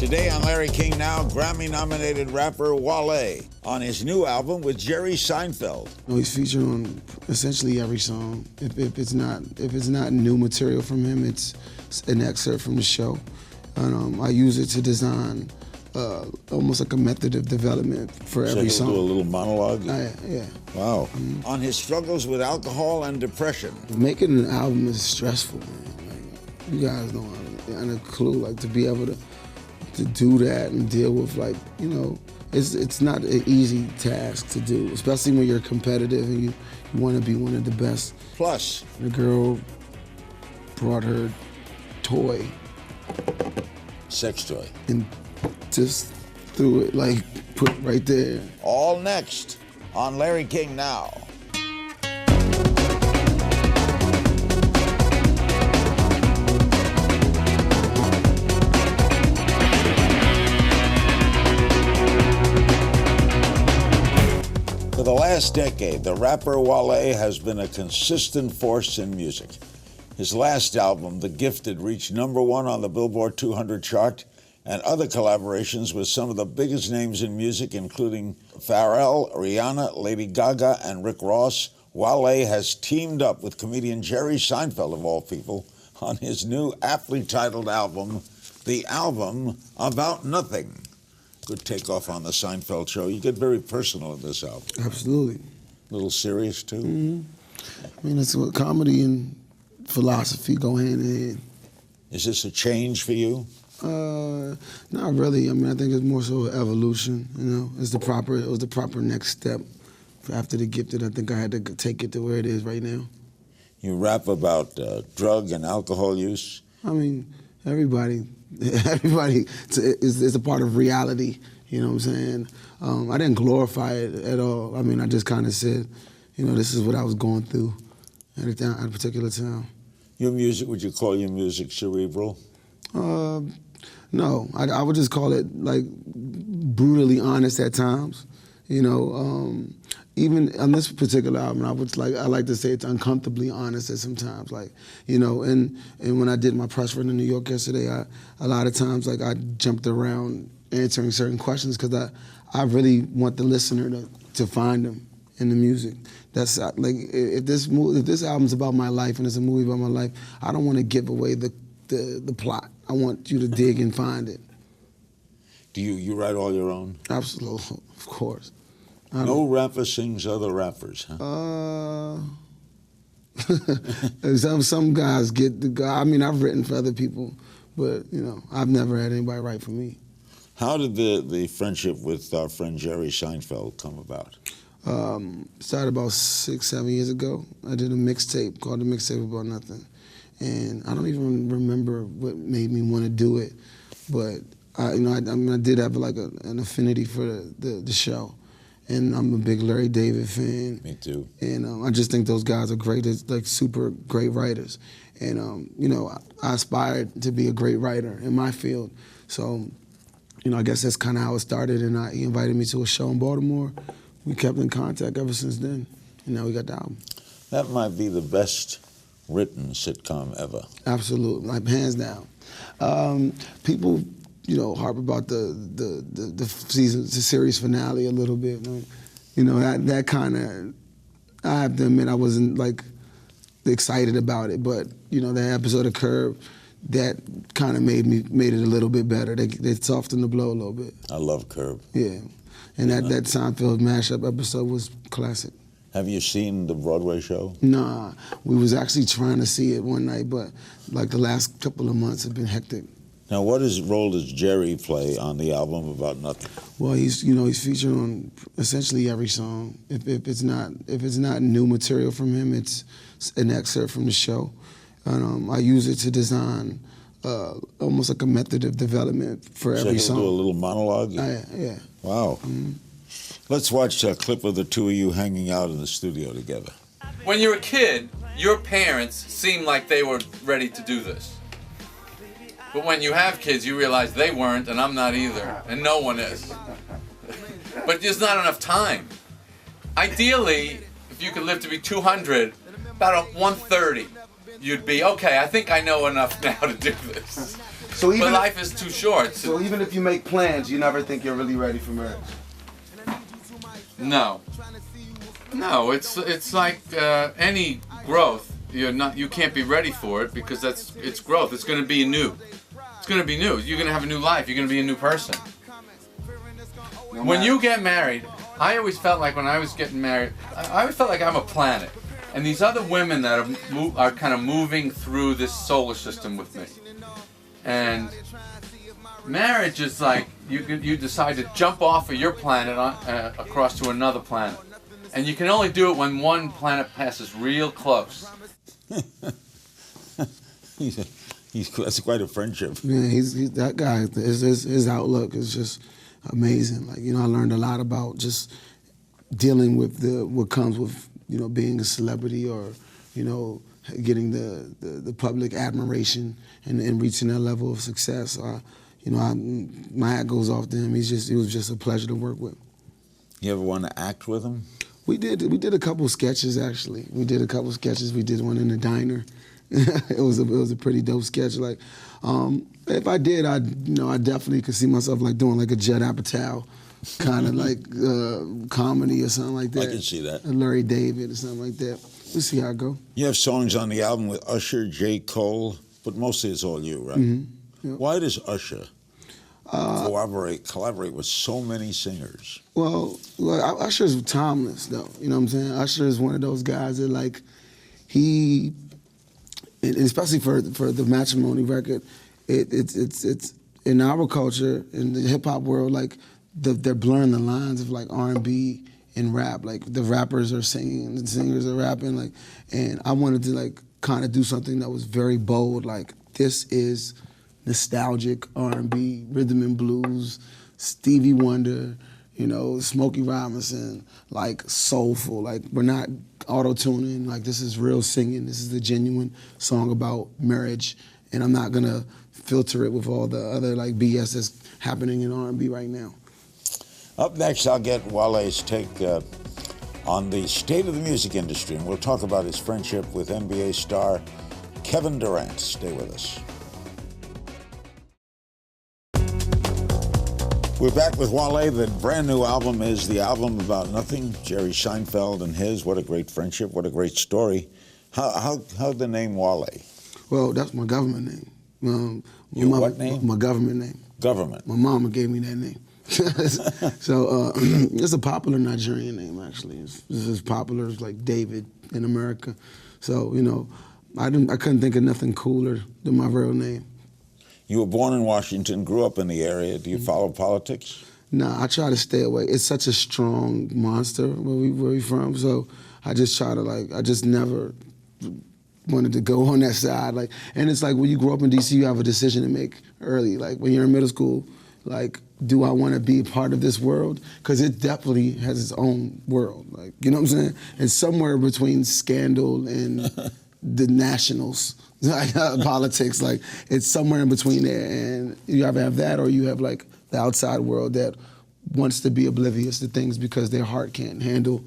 Today on Larry King Now, Grammy-nominated rapper Wale on his new album with Jerry Seinfeld. He's featured on essentially every song. If it's not new material from him, it's an excerpt from the show. And I use it to design almost like a method of development for every song. Do a little monologue? Yeah. Wow. On his struggles with alcohol and depression. Making an album is stressful, man. Like, you guys don't have a clue, like, to be able to do that and deal with, like, you know, it's not an easy task to do, especially when you're competitive and you want to be one of the best. Plus, the girl brought her toy. Sex toy. And just threw it, like, put it right there. All next on Larry King Now. For the last decade, the rapper Wale has been a consistent force in music. His last album, The Gifted, reached #1 on the Billboard 200 chart, and other collaborations with some of the biggest names in music, including Pharrell, Rihanna, Lady Gaga, and Rick Ross. Wale has teamed up with comedian Jerry Seinfeld, of all people, on his new aptly titled album, The Album About Nothing. Good takeoff on the Seinfeld show. You get very personal in this album. Absolutely. A little serious, too? Mm-hmm. I mean, it's what comedy and philosophy go hand in hand. Is this a change for you? Not really. I mean, I think it's more so evolution, you know. It was the proper next step. After The Gifted, I think I had to take it to where it is right now. You rap about drug and alcohol use? I mean, everybody is a part of reality, you know what I'm saying? I didn't glorify it at all. I mean, I just kind of said, you know, this is what I was going through at a particular time. Your music, would you call your music cerebral? No, I would just call it, like, brutally honest at times. You know, even on this particular album, I like to say it's uncomfortably honest at sometimes. Like, you know, and when I did my press run in New York yesterday, a lot of times, like, I jumped around answering certain questions because I really want the listener to find them in the music. That's like, if this album's about my life and it's a movie about my life, I don't want to give away the plot. I want you to dig and find it. Do you write all your own? Absolutely, of course. No rapper sings other rappers, huh? Some guys get the guy. I mean, I've written for other people, but, you know, I've never had anybody write for me. How did the friendship with our friend Jerry Seinfeld come about? Started about 6-7 years ago. I did a mixtape called The Mixtape About Nothing. And I don't even remember what made me want to do it, but I did have like an affinity for the show, and I'm a big Larry David fan. Me too. And I just think those guys are great, like super great writers. And you know, I aspired to be a great writer in my field, so you know, I guess that's kind of how it started. And he invited me to a show in Baltimore. We kept in contact ever since then, and now we got the album. That might be the best written sitcom ever. Absolutely, like, hands down. People, you know, harp about the series finale a little bit. Like, you know, that kind of, I have to admit, I wasn't, like, excited about it, but, you know, that episode of Curb, that kind of made it a little bit better. They softened the blow a little bit. I love Curb. Yeah, and that Seinfeld mashup episode was classic. Have you seen the Broadway show? Nah, we was actually trying to see it one night, but like the last couple of months have been hectic. Now, what role does Jerry play on the album About Nothing? Well, he's featured on essentially every song. If it's not new material from him, it's an excerpt from the show. And I use it to design almost like a method of development for every song. Do a little monologue? Yeah. Wow. Mm-hmm. Let's watch a clip of the two of you hanging out in the studio together. When you're a kid, your parents seem like they were ready to do this. But when you have kids, you realize they weren't, and I'm not either, and no one is. But there's not enough time. Ideally, if you could live to be 200, about 130, you'd be, okay, I think I know enough now to do this. So But life is too short. So even if you make plans, you never think you're really ready for marriage. No. No, it's like any growth. You can't be ready for it because it's growth. It's going to be new. It's going to be new. You're going to have a new life. You're going to be a new person. When you get married, I always felt like when I was getting married, I always felt like I'm a planet. And these other women that are kind of moving through this solar system with me. And marriage is like you decide to jump off of your planet across to another planet. And you can only do it when one planet passes real close. That's quite a friendship. Yeah, he's that guy. His outlook is just amazing. Like, I learned a lot about just dealing with what comes with being a celebrity, or getting the public admiration and reaching that level of success. My hat goes off to him. He was just a pleasure to work with. You ever want to act with him? We did a couple sketches, actually. We did a couple sketches. We did one in the diner. It was a pretty dope sketch. Like, if I did, I definitely could see myself like doing like a Judd Apatow kind of like comedy or something like that. I can see that. Larry David or something like that. We'll see how it go. You have songs on the album with Usher, J. Cole, but mostly it's all you, right? Mm-hmm. Yep. Why does Usher collaborate with so many singers? Well, Usher's timeless, though. You know what I'm saying? Usher is one of those guys that, like, he, and especially for the Matrimony record, it's in our culture, in the hip hop world, like they're blurring the lines of like R&B and rap. Like the rappers are singing and the singers are rapping. Like, and I wanted to like kind of do something that was very bold. Like, this is nostalgic R&B, rhythm and blues, Stevie Wonder, Smokey Robinson, like soulful. Like, we're not auto-tuning. Like, this is real singing. This is a genuine song about marriage, and I'm not gonna filter it with all the other like BS that's happening in R&B right now. Up next, I'll get Wale's take on the state of the music industry, and we'll talk about his friendship with NBA star Kevin Durant. Stay with us. We're back with Wale. The brand new album is the album about nothing. Jerry Seinfeld and his. What a great friendship. What a great story. How the name Wale? Well, that's my government name. What name? My government name. Government. My mama gave me that name. So it's a popular Nigerian name, actually. It's as popular as like David in America. So, I couldn't think of nothing cooler than my real name. You were born in Washington, grew up in the area. Do you follow politics? Nah, I try to stay away. It's such a strong monster where we from, so I just try to I just never wanted to go on that side. Like, and it's like when you grow up in DC, you have a decision to make early. Like when you're in middle school, like, do I want to be a part of this world? Because it definitely has its own world. Like, you know what I'm saying? It's somewhere between Scandal and the Nationals. Politics, like, it's somewhere in between there, and you either have that or you have like the outside world that wants to be oblivious to things because their heart can't handle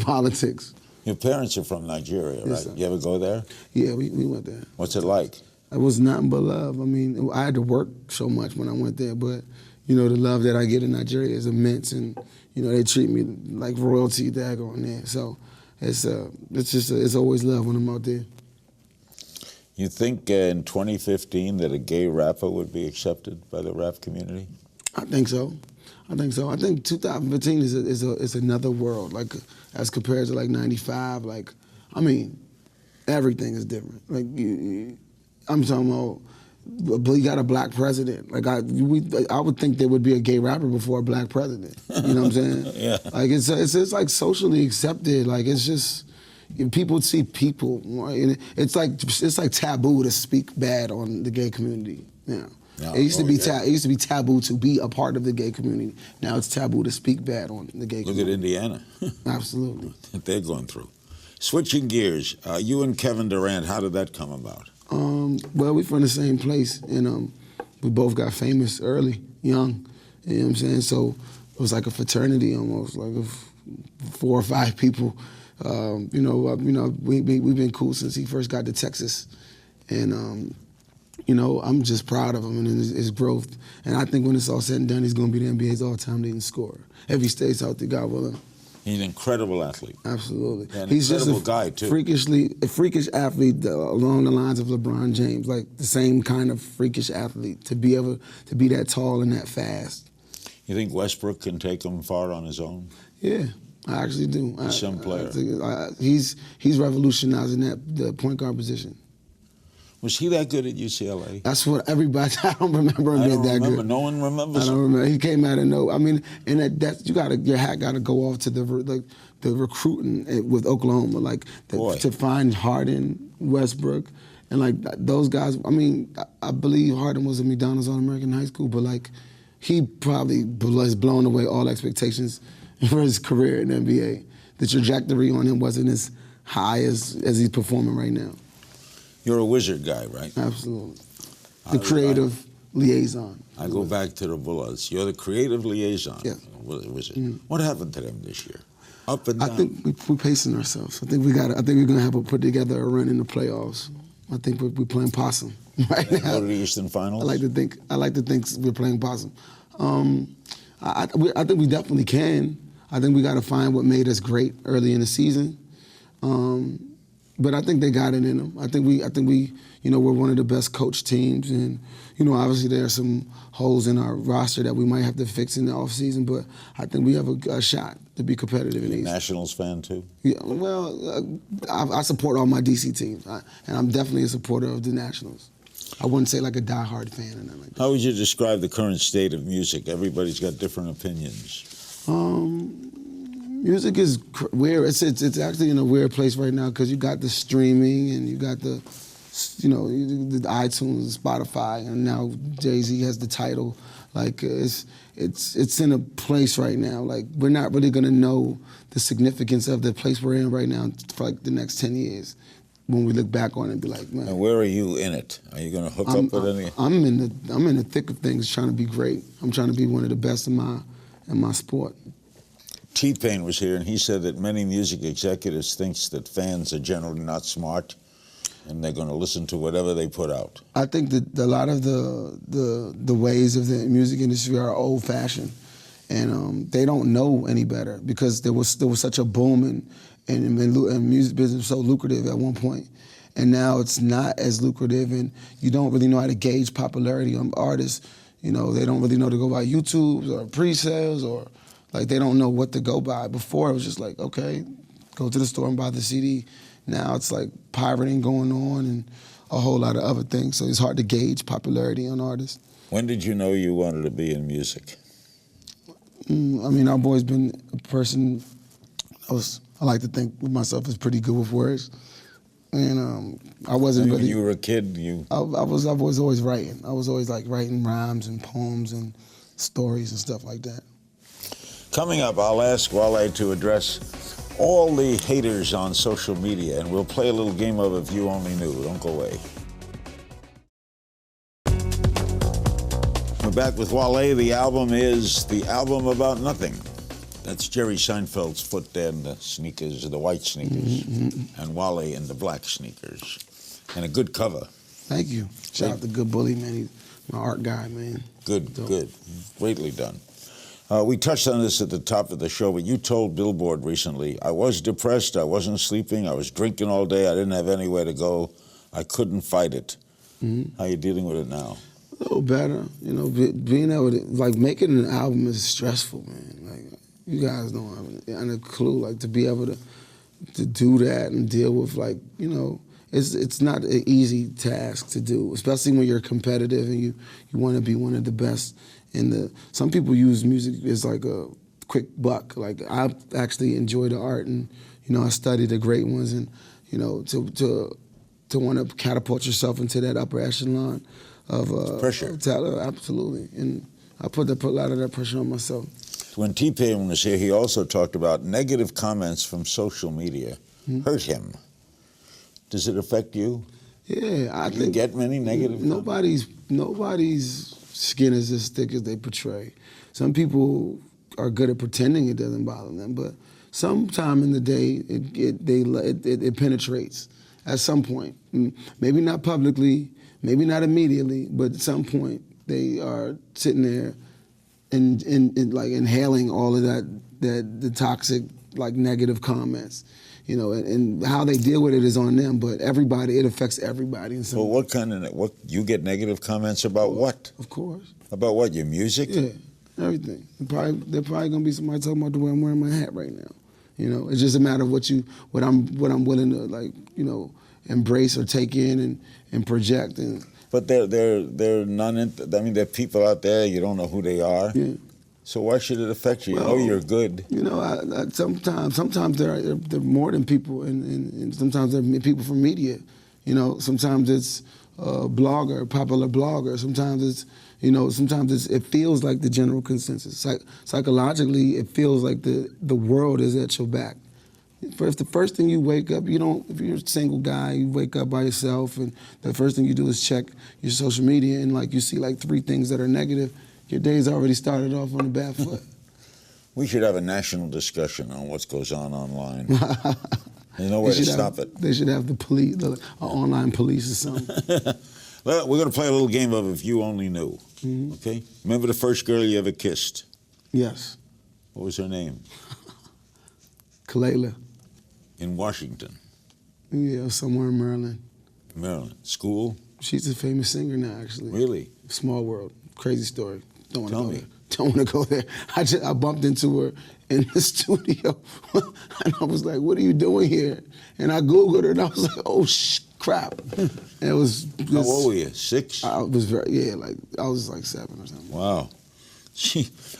politics. Your parents are from Nigeria, right? Yes, You ever go there? Yeah, we went there. What's it like? It was nothing but love. I mean, I had to work so much when I went there, but the love that I get in Nigeria is immense, and they treat me like royalty daggone there. So it's always love when I'm out there. You think in 2015 that a gay rapper would be accepted by the rap community? I think so. I think 2015 is another world, like, as compared to like 95. Like, I mean, everything is different. Like, I'm talking about, you got a black president. Like, I would think there would be a gay rapper before a black president. You know what I'm saying? Yeah. Like, it's like socially accepted. Like, it's just, people see people. It's like taboo to speak bad on the gay community. Yeah. No, It used to be taboo to be a part of the gay community. Now it's taboo to speck bad on the gay community. Look at Indiana. Absolutely. What they're going through. Switching gears, you and Kevin Durant, how did that come about? Well, we're from the same place, and we both got famous early, young. You know what I'm saying? So it was like a fraternity almost, like 4 or 5 people We've been cool since he first got to Texas, and I'm just proud of him and his growth. And I think when it's all said and done, he's going to be the NBA's all-time leading scorer if he stays healthy, God willing. He's an incredible athlete. Absolutely. Yeah, He's just a guy, too. freakish athlete along the lines of LeBron James, like the same kind of freakish athlete to be able to be that tall and that fast. You think Westbrook can take him far on his own? Yeah, I actually do. He's some player. He's revolutionizing the point guard position. Was he that good at UCLA? That's what everybody. I don't remember him being that good. No one remembers. I don't remember. He came out of nowhere. I mean, and your hat got to go off to the recruiting with Oklahoma, to find Harden, Westbrook, and those guys. I mean, I believe Harden was at McDonald's All-American high school, but he probably has blown away all expectations for his career in the NBA. The trajectory on him wasn't as high as he's performing right now. You're a Wizard guy, right? Absolutely. The creative liaison. I go back to the Bullets. You're the creative liaison. Yeah. Wizard. Mm-hmm. What happened to them this year? Up and down. I think we're pacing ourselves. I think we're gonna have to put together a run in the playoffs. I think we're playing possum right now. Go to the Eastern Finals. I like to think we're playing possum. I think we definitely can. I think we got to find what made us great early in the season. But I think they got it in them. I think we, we're one of the best coached teams, and obviously there are some holes in our roster that we might have to fix in the offseason. But I think we have a shot to be competitive in these. Nationals fan too? Yeah. Well, I support all my DC teams, and I'm definitely a supporter of the Nationals. I wouldn't say like a diehard fan or nothing like that. How would you describe the current state of music? Everybody's got different opinions. Music is weird. It's actually in a weird place right now because you got the streaming and you got the iTunes, Spotify, and now Jay-Z has the title. It's in a place right now. We're not really gonna know the significance of the place we're in right now for the next 10 years. When we look back on it and be like, man. And where are you in it? Are you gonna hook up with any? I'm in the thick of things, trying to be great. I'm trying to be one of the best in my sport. T-Pain was here, and he said that many music executives thinks that fans are generally not smart, and they're going to listen to whatever they put out. I think that a lot of the ways of the music industry are old-fashioned, and they don't know any better because there was such a boom and music business was so lucrative at one point, and now it's not as lucrative, and you don't really know how to gauge popularity on artists. They don't really know to go by YouTube or pre-sales or. They don't know what to go by. Before, it was just okay, go to the store and buy the CD. Now it's pirating going on and a whole lot of other things. So it's hard to gauge popularity on artists. When did you know you wanted to be in music? I've always been a person, I like to think of myself as pretty good with words. And I wasn't really. When you were a kid, I was always writing. I was always writing rhymes and poems and stories and stuff like that. Coming up, I'll ask Wale to address all the haters on social media, and we'll play a little game of If You Only Knew. Don't go away. We're back with Wale. The album is The Album About Nothing. That's Jerry Seinfeld's foot there in the sneakers, the white sneakers, and Wale in the black sneakers. And a good cover. Thank you. Shout out to Good Bully, man. He's my art guy, man. Good. Greatly done. We touched on this at the top of the show, but you told Billboard recently, I was depressed, I wasn't sleeping, I was drinking all day, I didn't have anywhere to go, I couldn't fight it. Mm-hmm. How are you dealing with it now? A little better. Being able to, making an album is stressful, man. You guys don't have a clue, to be able to do that and deal with, it's not an easy task to do, especially when you're competitive and you want to be one of the best. Some people use music as a quick buck. I actually enjoy the art, and I study the great ones, and to want to catapult yourself into that upper echelon of pressure. Absolutely, and I put a lot of that pressure on myself. When T-Pain was here, he also talked about negative comments from social media hurt him. Does it affect you? Yeah, I think. You get many negative comments? Nobody's skin is as thick as they portray. Some people are good at pretending it doesn't bother them, but sometime in the day it penetrates at some point. Maybe not publicly, maybe not immediately, but at some point they are sitting there and like inhaling all of the toxic, like, negative comments. You know, and how they deal with it is on them, but it affects everybody. In some Well, what you get negative comments about what? Of course. About what, your music? Yeah, everything. They're probably gonna be somebody talking about the way I'm wearing my hat right now. You know, it's just a matter of what I'm willing to, like, you know, embrace or take in and project. But they're there are people out there, you don't know who they are. Yeah. So why should it affect you? Well, You know you're good. You know, sometimes they're more than people, and sometimes they're people from media. You know, sometimes it's a popular blogger. Sometimes it feels like the general consensus. Psychologically, it feels like the world is at your back. If the first thing you wake up, if you're a single guy, you wake up by yourself, and the first thing you do is check your social media, and like you see like 3 things that are negative, your day's already started off on a bad foot. We should have a national discussion on what goes on online. There's no way to stop it. They should have the police, online police or something. Well, we're going to play a little game of If You Only Knew. Mm-hmm. Okay? Remember the first girl you ever kissed? Yes. What was her name? Kalela. In Washington? Yeah, somewhere in Maryland. Maryland. School? She's a famous singer now, actually. Really? Small world. Crazy story. Don't want to Tell go me. there. Don't want to go there. I bumped into her in the studio, and I was like, "What are you doing here?" And I Googled her, and I was like, "Oh crap!" And it was. How old were you? 6? I was I was like 7 or something. Wow.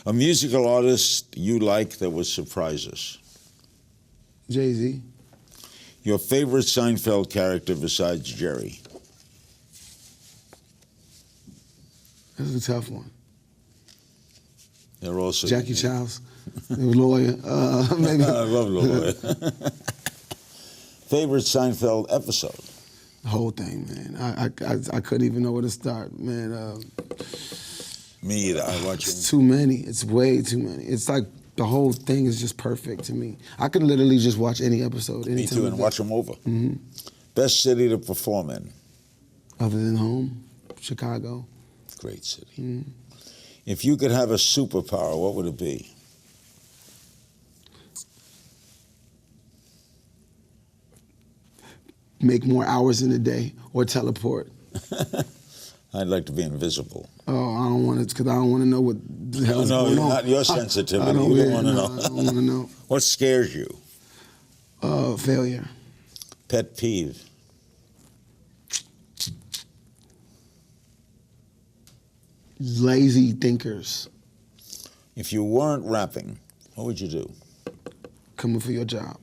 A musical artist you like that would surprise us? Jay-Z. Your favorite Seinfeld character besides Jerry? That's a tough one. They're also Jackie Childs, the lawyer. Maybe. I love the lawyer. Favorite Seinfeld episode? The whole thing, man. I couldn't even know where to start, man. Me either. I watch It's too many. It's way too many. It's like the whole thing is just perfect to me. I could literally just watch any episode. Me too, and watch them over. Mm-hmm. Best city to perform in? Other than home, Chicago. Great city. Mm-hmm. If you could have a superpower, what would it be? Make more hours in a day or teleport. I'd like to be invisible. Oh, I don't want to, because I don't want to know what the hell's going on. Not your sensitivity. I don't want to know. I don't want to know. What scares you? Failure. Pet peeve? Lazy thinkers. If you weren't rapping, what would you do? Coming for your job.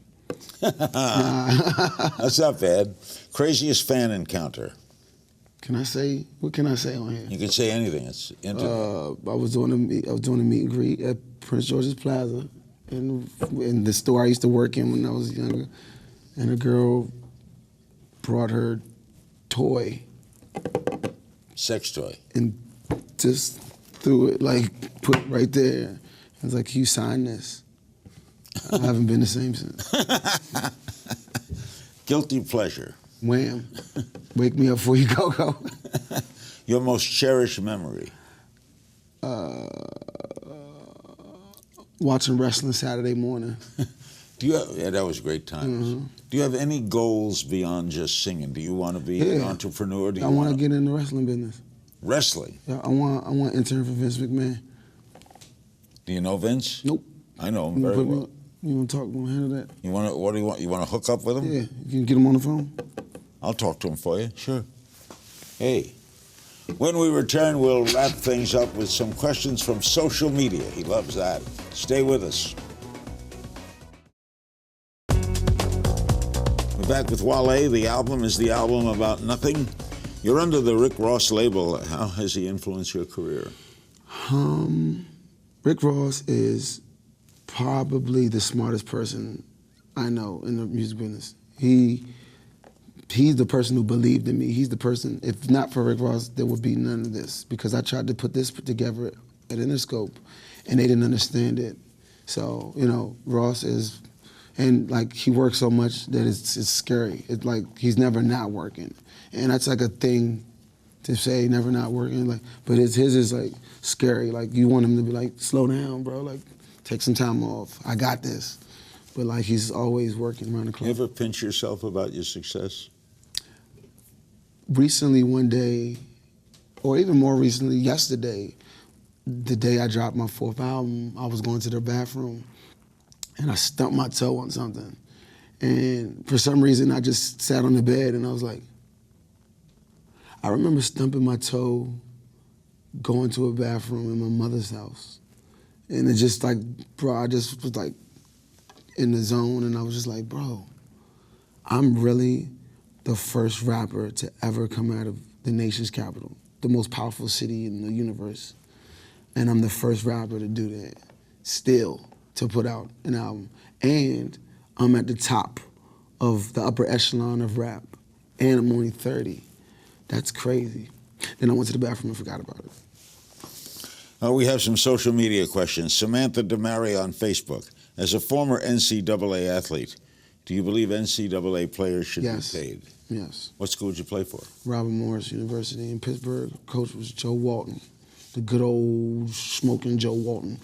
That's not bad. Craziest fan encounter? What can I say on here? You can say anything. It's internet. I was doing a meet and greet at Prince George's Plaza, in the store I used to work in when I was younger, and a girl brought her toy. Sex toy. And just threw it, like, put it right there. I was like, "Can you sign this?" I haven't been the same since. Guilty pleasure? Wham. Wake me up before you go. Your most cherished memory? Watching wrestling Saturday morning. That was a great time. Mm-hmm. Do you have any goals beyond just singing? Do you want to be an entrepreneur? I want to get in the wrestling business. Wrestling? Yeah, I want to intern for Vince McMahon. Do you know Vince? Nope. I know him very well. You want to talk to him, handle that? What do you want? You want to hook up with him? Yeah, you can get him on the phone. I'll talk to him for you. Sure. Hey, when we return, we'll wrap things up with some questions from social media. He loves that. Stay with us. We're back with Wale. The album is the album about nothing. You're under the Rick Ross label. How has he influenced your career? Rick Ross is probably the smartest person I know in the music business. He's the person who believed in me. He's the person, if not for Rick Ross, there would be none of this, because I tried to put this together at Interscope and they didn't understand it. So, Ross is And like he works so much that it's scary. It's like he's never not working, and that's like a thing to say, never not working. Like, but his is like scary. Like you want him to be like, slow down, bro. Like take some time off. I got this. But like he's always working around the clock. You ever pinch yourself about your success? Recently, one day, or even more recently, yesterday, the day I dropped my 4th album, I was going to the bathroom and I stumped my toe on something. And for some reason, I just sat on the bed and I was like, I remember stumping my toe, going to a bathroom in my mother's house. And it just like, bro, I just was like in the zone and I was just like, bro, I'm really the first rapper to ever come out of the nation's capital, the most powerful city in the universe. And I'm the first rapper to do that, still, to put out an album. And I'm at the top of the upper echelon of rap, and I'm only 30. That's crazy. Then I went to the bathroom and forgot about it. We have some social media questions. Samantha DeMary on Facebook. As a former NCAA athlete, do you believe NCAA players should be paid? Yes. What school did you play for? Robert Morris University in Pittsburgh. Coach was Joe Walton, the good old smoking Joe Walton.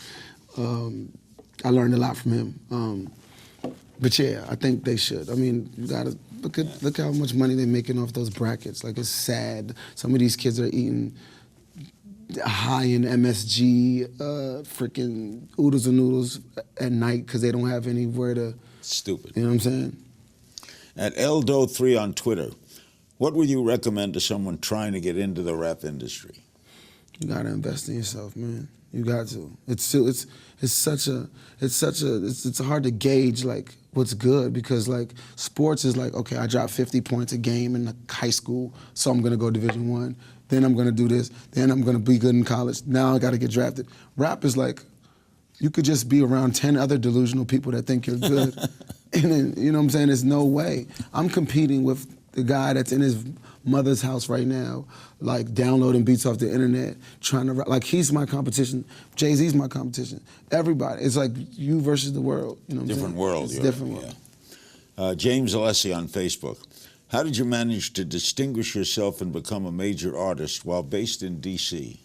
I learned a lot from him. But yeah, I think they should. I mean, you gotta look how much money they're making off those brackets. Like, it's sad. Some of these kids are eating high-end MSG, freaking oodles and noodles at night because they don't have anywhere to. Stupid. You know what I'm saying? At Eldo3 on Twitter, what would you recommend to someone trying to get into the rap industry? You gotta invest in yourself, man. You got to. It's hard to gauge like what's good because like sports is like, okay, I dropped 50 points a game in high school, so I'm gonna go Division I. Then I'm gonna do this. Then I'm gonna be good in college. Now I gotta get drafted. Rap is like, you could just be around 10 other delusional people that think you're good. And then, you know what I'm saying? There's no way. I'm competing with the guy that's in his mother's house right now, like downloading beats off the internet, trying to rap. Like, he's my competition. Jay-Z's my competition. Everybody. It's like you versus the world. You know what I'm saying? Different world. It's different world. Yeah. James Alessi on Facebook. How did you manage to distinguish yourself and become a major artist while based in D.C.?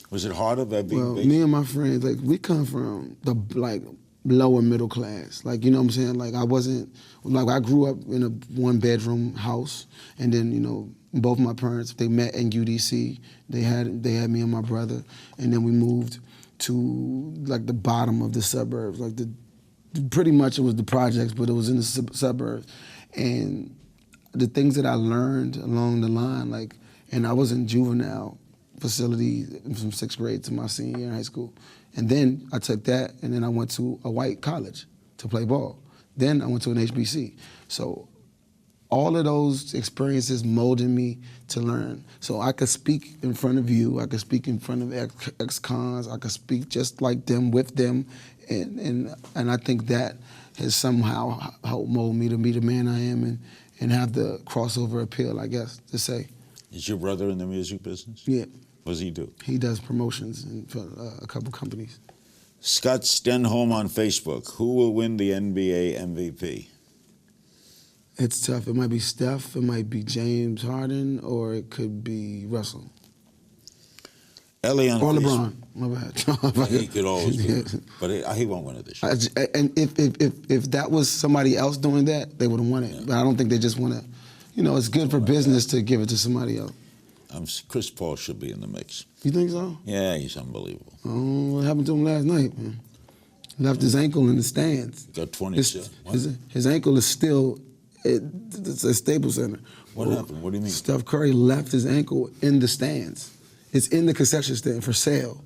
Was it harder than being based? Me and my friends, like, we come from the, like, lower middle class. Like, you know what I'm saying? Like, I grew up in a 1-bedroom house, and then, you know, both my parents, they met in UDC. They had me and my brother, and then we moved to, like, the bottom of the suburbs. Like, pretty much it was the projects, but it was in the suburbs. And the things that I learned along the line, like, and I was in juvenile facility from 6th grade to my senior year in high school. And then I took that, and then I went to a white college to play ball. Then I went to an HBC. So all of those experiences molded me to learn. So I could speak in front of you, I could speak in front of ex-cons, I could speak just like them, with them, and I think that has somehow helped mold me to be the man I am and have the crossover appeal, I guess, to say. Is your brother in the music business? Yeah. What does he do? He does promotions for a couple companies. Scott Stenholm on Facebook. Who will win the NBA MVP? It's tough. It might be Steph, it might be James Harden, or it could be Russell. Ellie on or Facebook. LeBron. My bad. He could always be, but he won't win it this year. And if that was somebody else doing that, they would have won it. Yeah. But I don't think they just want to. You know, it's good for business to give it to somebody else. Chris Paul should be in the mix. You think so? Yeah, he's unbelievable. Oh, what happened to him last night, man? Left his ankle in the stands. Got 20. His ankle is still at the Staples Center. What happened? What do you mean? Steph Curry left his ankle in the stands. It's in the concession stand for sale.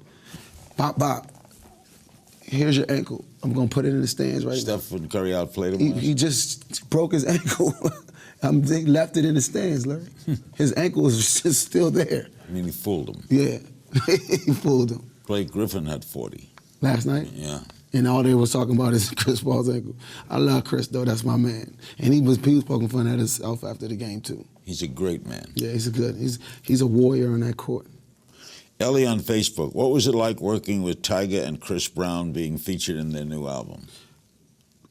Bop, bop. Here's your ankle. I'm going to put it in the stands right now. Steph Curry outplayed him. He just broke his ankle. They left it in the stands, Larry. His ankle is just still there. I mean, he fooled him. Yeah, he fooled him. Blake Griffin had 40. Last night? Yeah. And all they was talking about is Chris Paul's ankle. I love Chris, though. That's my man. And he was poking fun at himself after the game, too. He's a great man. Yeah, he's a warrior on that court. Ellie on Facebook. What was it like working with Tyga and Chris Brown being featured in their new album?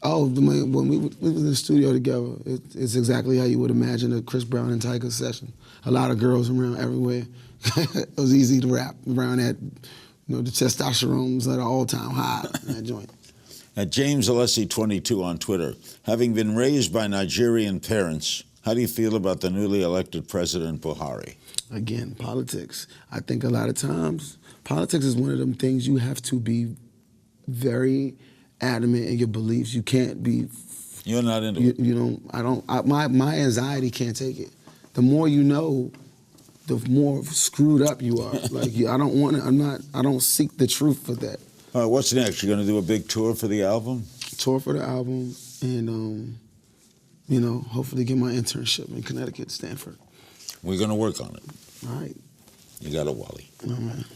Oh, when we was in the studio together, it's exactly how you would imagine a Chris Brown and Tyga session. A lot of girls around everywhere. It was easy to rap around that. The testosterone was at an all-time high in that joint. At James Alessi 22 on Twitter, having been raised by Nigerian parents, how do you feel about the newly elected President Buhari? Again, politics. I think a lot of times, politics is one of them things you have to be very adamant in your beliefs. You can't be. You're not into it. My anxiety can't take it. The more you know, the more screwed up you are. Like I don't seek the truth for that. All right, what's next? You're going to do a big tour for the album? Tour for the album, and hopefully get my internship in Connecticut, Stanford. We're going to work on it. All right. You got it, Wale. Oh, man.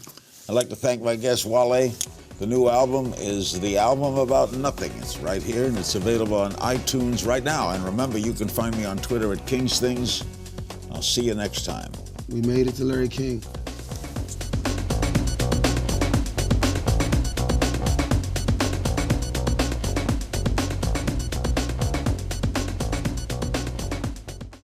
I'd like to thank my guest, Wale. The new album is The Album About Nothing. It's right here, and it's available on iTunes right now. And remember, you can find me on Twitter at King's Things. I'll see you next time. We made it to Larry King.